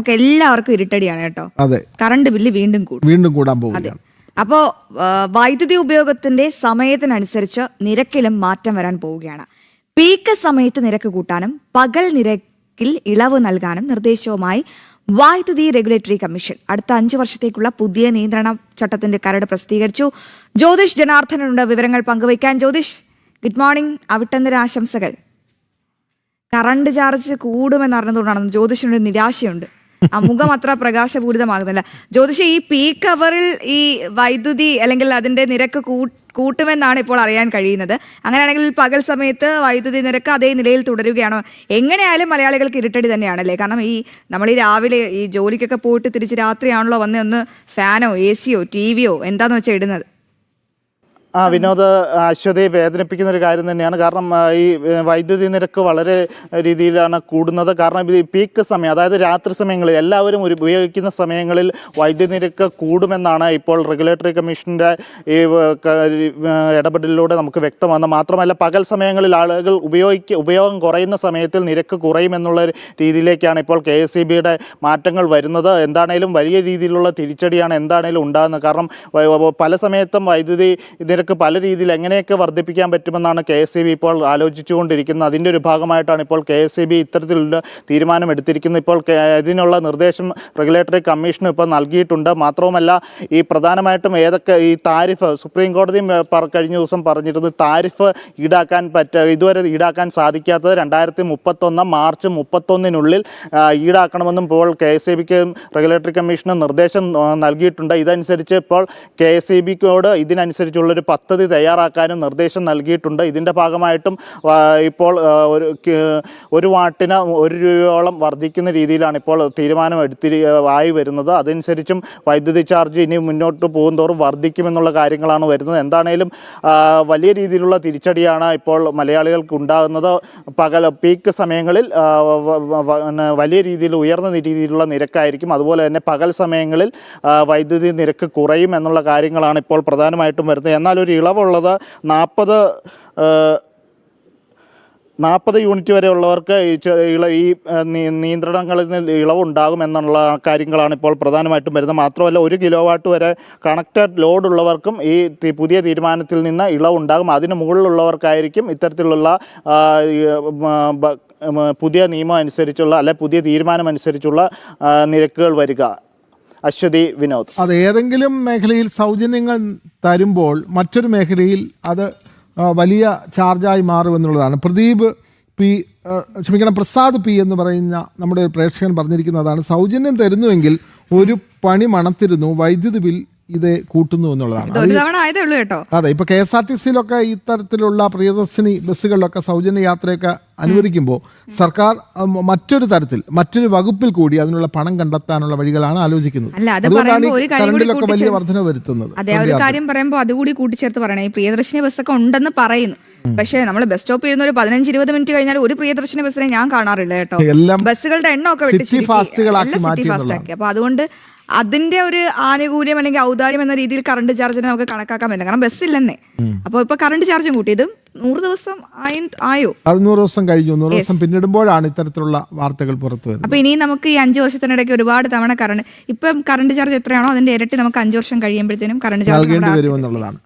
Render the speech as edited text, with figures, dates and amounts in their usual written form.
നമുക്ക് എല്ലാവർക്കും ഇരുട്ടടിയാണ് കേട്ടോ. അതെ, കറണ്ട് ബില്ല് വീണ്ടും കൂടാൻ പോകുകയാണ്. അപ്പോൾ വൈദ്യുതി ഉപയോഗത്തിന്റെ സമയത്തിനനുസരിച്ച് നിരക്കിലും മാറ്റം വരാൻ പോവുകയാണ്. പീക്ക് സമയത്ത് നിരക്ക് കൂട്ടാനും പകൽ നിരക്കിൽ ഇളവ് നൽകാനും നിർദ്ദേശവുമായി വൈദ്യുതി റെഗുലേറ്ററി കമ്മീഷൻ അടുത്ത 5 വർഷത്തേക്കുള്ള പുതിയ നിയന്ത്രണ ചട്ടത്തിന്റെ കരട് പ്രസിദ്ധീകരിച്ചു. ജ്യോതിഷ് ജനാർദ്ദനുണ്ട് വിവരങ്ങൾ പങ്കുവയ്ക്കാൻ. Jyothish, good morning. അവിട്ടന്നര ആശംസകൾ. കറണ്ട് ചാർജ് കൂടുമെന്നറിഞ്ഞതുകൊണ്ടാണ് ജ്യോതിഷിനൊരു നിരാശയുണ്ട്. ആ മുഖം അത്ര പ്രകാശപൂരിതമാകുന്നില്ല. ജ്യോതിഷ, ഈ പീക്ക് അവറിൽ ഈ വൈദ്യുതി അല്ലെങ്കിൽ അതിന്റെ നിരക്ക് കൂട്ടുമെന്നാണ് ഇപ്പോൾ അറിയാൻ കഴിയുന്നത്. അങ്ങനെയാണെങ്കിൽ പകൽ സമയത്ത് വൈദ്യുതി നിരക്ക് അതേ നിലയിൽ തുടരുകയാണോ? എങ്ങനെയായാലും മലയാളികൾക്ക് ഇരുട്ടടി തന്നെയാണല്ലേ. കാരണം നമ്മൾ ഈ രാവിലെ ഈ ജോലിക്കൊക്കെ പോയിട്ട് തിരിച്ച് രാത്രിയാണല്ലോ വന്ന് ഒന്ന് ഫാനോ AC-യോ TV-യോ എന്താന്ന് വെച്ചാൽ ഇടുന്നത്. വിനോദ്, അശ്വതിയെ വേദനിപ്പിക്കുന്ന ഒരു കാര്യം തന്നെയാണ്. കാരണം ഈ വൈദ്യുതി നിരക്ക് വളരെ രീതിയിലാണ് കൂടുന്നത്. കാരണം ഈ പീക്ക് സമയം, അതായത് രാത്രി സമയങ്ങളിൽ എല്ലാവരും ഉപയോഗിക്കുന്ന സമയങ്ങളിൽ വൈദ്യുതി നിരക്ക് കൂടുമെന്നാണ് ഇപ്പോൾ റെഗുലേറ്ററി കമ്മീഷൻ്റെ ഈ ഇടപെടലിലൂടെ നമുക്ക് വ്യക്തമാകുന്നത്. മാത്രമല്ല പകൽ സമയങ്ങളിൽ ആളുകൾ ഉപയോഗം കുറയുന്ന സമയത്തിൽ നിരക്ക് കുറയുമെന്നുള്ള രീതിയിലേക്കാണ് ഇപ്പോൾ KSEBയുടെ മാറ്റങ്ങൾ വരുന്നത്. എന്താണേലും വലിയ രീതിയിലുള്ള തിരിച്ചടിയാണ് എന്താണേലും ഉണ്ടാകുന്നത്. കാരണം പല സമയത്തും വൈദ്യുതി നിരക്ക് പല രീതിയിൽ എങ്ങനെയൊക്കെ വർദ്ധിപ്പിക്കാൻ പറ്റുമെന്നാണ് KSEB ഇപ്പോൾ ആലോചിച്ചുകൊണ്ടിരിക്കുന്നത്. അതിൻ്റെ ഒരു ഭാഗമായിട്ടാണ് ഇപ്പോൾ KSEB ഇത്തരത്തിലുള്ള തീരുമാനം എടുത്തിരിക്കുന്നത്. ഇപ്പോൾ ഇതിനുള്ള നിർദ്ദേശം റെഗുലേറ്ററി കമ്മീഷന് ഇപ്പോൾ നൽകിയിട്ടുണ്ട്. മാത്രവുമല്ല ഈ പ്രധാനമായിട്ടും ഏതൊക്കെ ഈ താരിഫ് സുപ്രീം കോടതി കഴിഞ്ഞ ദിവസം പറഞ്ഞിരുന്നു, താരിഫ് ഇതുവരെ ഈടാക്കാൻ സാധിക്കാത്തത് 2031 മാർച്ച് 31 ഈടാക്കണമെന്നും ഇപ്പോൾ KSEBക്ക് റെഗുലേറ്ററി കമ്മീഷന് നിർദ്ദേശം നൽകിയിട്ടുണ്ട്. ഇതനുസരിച്ച് ഇപ്പോൾ KSEBക്കോട് ഇതിനനുസരിച്ചുള്ളൊരു പദ്ധതി തയ്യാറാക്കാനും നിർദ്ദേശം നൽകിയിട്ടുണ്ട്. ഇതിൻ്റെ ഭാഗമായിട്ടും ഇപ്പോൾ ഒരു വാട്ടിന് 1 രൂപയോളം വർദ്ധിക്കുന്ന രീതിയിലാണ് ഇപ്പോൾ തീരുമാനം ആയി വരുന്നത്. അതനുസരിച്ചും വൈദ്യുതി ചാർജ് ഇനി മുന്നോട്ട് പോകുന്തോറും വർദ്ധിക്കുമെന്നുള്ള കാര്യങ്ങളാണ് വരുന്നത്. എന്താണേലും വലിയ രീതിയിലുള്ള തിരിച്ചടിയാണ് ഇപ്പോൾ മലയാളികൾക്ക് ഉണ്ടാകുന്നത്. പീക്ക് സമയങ്ങളിൽ വലിയ രീതിയിൽ ഉയർന്ന രീതിയിലുള്ള നിരക്കായിരിക്കും. അതുപോലെ തന്നെ പകൽ സമയങ്ങളിൽ വൈദ്യുതി നിരക്ക് കുറയും എന്നുള്ള കാര്യങ്ങളാണ് ഇപ്പോൾ പ്രധാനമായിട്ടും വരുന്നത്. എന്നാൽ ഒരു ഇളവുള്ളത് 40 യൂണിറ്റ് വരെ ഉള്ളവർക്ക് ഈ നിയന്ത്രണങ്ങളിൽ നിന്ന് ഇളവുണ്ടാകും എന്നുള്ള കാര്യങ്ങളാണ് ഇപ്പോൾ പ്രധാനമായിട്ടും വരുന്നത്. മാത്രമല്ല 1 കിലോവാട്ട് വരെ കണക്റ്റഡ് ലോഡ് ഉള്ളവർക്കും ഈ പുതിയ തീരുമാനത്തിൽ നിന്ന് ഇളവുണ്ടാകും. അതിന് മുകളിലുള്ളവർക്കായിരിക്കും ഇത്തരത്തിലുള്ള പുതിയ നിയമം അനുസരിച്ചുള്ള പുതിയ തീരുമാനം അനുസരിച്ചുള്ള നിരക്കുകൾ വരിക. അശ്വതി, വിനോദ്, അത് ഏതെങ്കിലും മേഖലയിൽ സൗജന്യങ്ങൾ തരുമ്പോൾ മറ്റൊരു മേഖലയിൽ അത് വലിയ ചാർജായി മാറുമെന്നുള്ളതാണ്. പ്രസാദ് പി എന്ന് പറയുന്ന നമ്മുടെ പ്രേക്ഷകൻ പറഞ്ഞിരിക്കുന്നതാണ്. സൗജന്യം തരുന്നുവെങ്കിൽ ഒരു പണി മണത്തിരുന്നു, വൈദ്യുതി ബിൽ ഇത് കൂട്ടുന്നു എന്നുള്ളതാണ്. അതെ, ഇപ്പൊ KSRTCയിലൊക്കെ ഇത്തരത്തിലുള്ള പ്രിയദർശിനി ബസ്സുകളിലൊക്കെ സൗജന്യ യാത്രയൊക്കെ അനുവദിക്കുമ്പോൾ സർക്കാർ മറ്റൊരു വകുപ്പിൽ കൂടി അതിനുള്ള പണം കണ്ടെത്താനുള്ള വഴികളാണ് ആലോചിക്കുന്നത്. കറണ്ടിലൊക്കെ വലിയ വർധന വരുത്തുന്നത്. അതെ, ഒരു കാര്യം പറയുമ്പോൾ അതുകൂടി കൂട്ടിച്ചേർത്ത് പറയണേ. ഈ പ്രിയദർശിനി ബസ്സൊക്കെ ഉണ്ടെന്ന് പറയുന്നു, പക്ഷേ നമ്മൾ ബസ് സ്റ്റോപ്പിൽ ഇരുന്ന് ഒരു 15-20 മിനിറ്റ് കഴിഞ്ഞാൽ ഒരു പ്രിയദർശിനി ബസ്സിനെ ഞാൻ കാണാറില്ല കേട്ടോ. ബസ്സുകളുടെ എണ്ണമൊക്കെ ഫാസ്റ്റാക്കി. അപ്പൊ അതുകൊണ്ട് അതിന്റെ ഒരു ആനുകൂല്യം അല്ലെങ്കിൽ ഔദാര്യം എന്ന രീതിയിൽ കറണ്ട് ചാർജിനെ നമുക്ക് കണക്കാക്കാൻ പറ്റില്ല. കാരണം ബസ്സില്ലെന്നേ. അപ്പോൾ ഇപ്പൊ കറണ്ട് ചാർജും കൂട്ടി. ഇത് 100 ദിവസം ആയോ? അത് 100 ദിവസം കഴിഞ്ഞു. 100 ദിവസം പിന്നിടുമ്പോഴാണ് ഇത്തരത്തിലുള്ള വാർത്തകൾ പുറത്തു വരുന്നത്. അപ്പൊ ഇനി നമുക്ക് ഈ 5 വർഷത്തിനിടയ്ക്ക് ഒരുപാട് തവണ ഇപ്പം കറണ്ട് ചാർജ് എത്രയാണോ അതിന്റെ ഇരട്ടി നമുക്ക് 5 വർഷം കഴിയുമ്പോഴത്തേനും കറണ്ട് ചാർജ് വരുമെന്നുള്ളതാണ്.